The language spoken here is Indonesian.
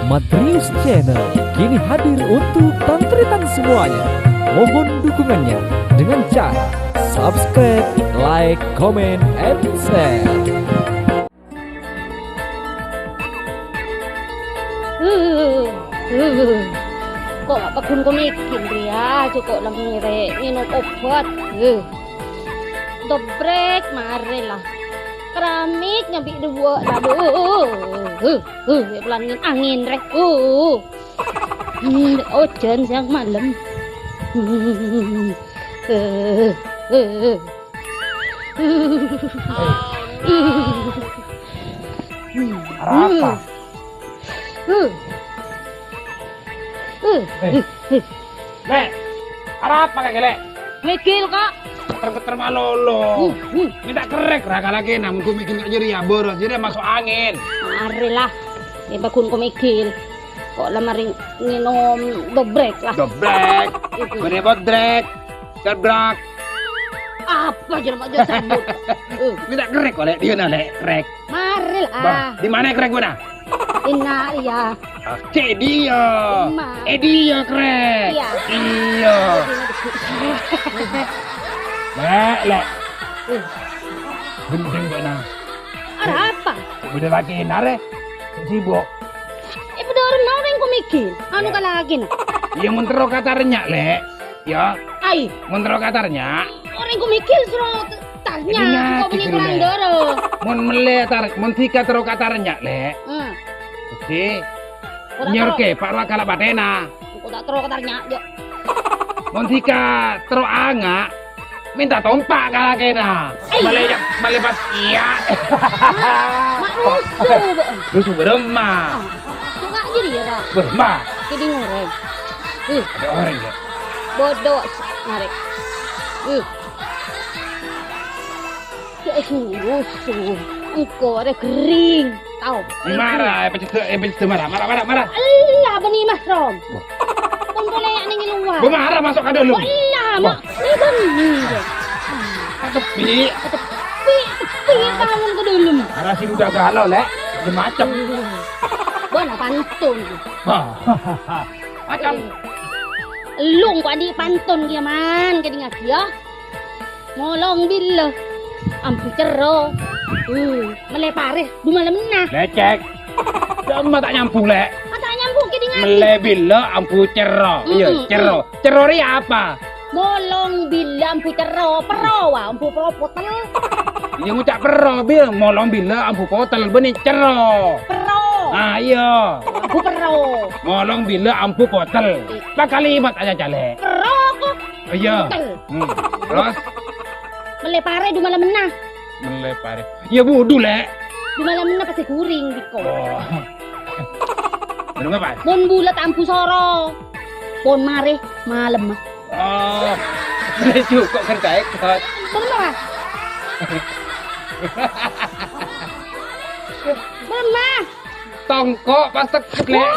Madrius Channel kini hadir untuk tantri-tan semuanya. Mohon dukungannya dengan cara subscribe, like, comment, and share. Kok gak pekun ko mikin dia, cukup lang ngire, minum obat. Dobrek, mari lah. Keramik nyambi dua lah. Pelangin angin rek. Ojen siang malam. Apa? Lek, apa kakek Lek? Mikil kak. Keter-keter malolo. Minta kerek raga lagi namun ku mikir jadi ya boros jadi masuk angin. Mari lah. Ya bakun ko mikil. Kok lamaring nginom dobrek lah. Dobrek. Beri bodrek. Cerbrak. Apa jelma aja sambut. Minta kerek kok Lek, dia nah Lek, kerek. Mari lah. Bah, di mana kerek gua nah? Ina iya. Oke dia. Emang. Dia kerek. Iya. Iya. Lek. Gendeng kok nah. Ada apa? Udah lagi nare. Sibuk. Pada orang yang ko mikil. Ano ka lagi na? Iya mentero katarnya Lek. Ya, Ay, mentero katarnya. orang ko mikil suruh tanya. Ini Kau nyakit punya dulu, kurang Lek. doro. Mon meletar, mon tika tero katarnya Lek. Oke. Nyorke Pak Rwa kala batena. Kau tak terus katanya. Mon tika tero anga. Minta tompak kala kena. Male pas iya. Mak rusuh. Terus berema. Suka jadi ya. Berema. Kini ngoreng. Ada orang ya. Bodoh narik. Kayak rusuh. Engkau ada kering. Tahu. Marah, pecet marah. Allah bani Mas Rom. Kau boleh yang nengin luar. Gua marah masuk ke dalam. Allah mak. Ini bani. Tepi. Tepi bangun ke dalam. Marah sih udah galau Lek. Dia macam. Bona pantun. Macam. Lung ko adi pantun dia man kadi ngaki ya. Ngolong bila. Ampu cero. Melepare du malam na. Lecek. Dama tak nyambung Lek. Mata nyambung kadi ngaki. Melebilo ampu cero. Iya, cero. Cerori apa? Molong bila ampu cero, pero wa ampu pro potel. Iya ngucap pero bil molong bila ampu potel benih cero. Pero. Ah iya. Ampu pero. Molong bila ampu potel. Pak kalimat aja Lek. Pero ko. Iya. Terus Melepare du malam na. melepare. Ya bodoh Lek. Du malam na pasti kuring diko. Oh. Belum apa? Mon bulat ampu soro. Pon mare malam mah. Oh. Lucu kok kerja ikut. Bener. Bener. Tongkok pas tekuk Lek.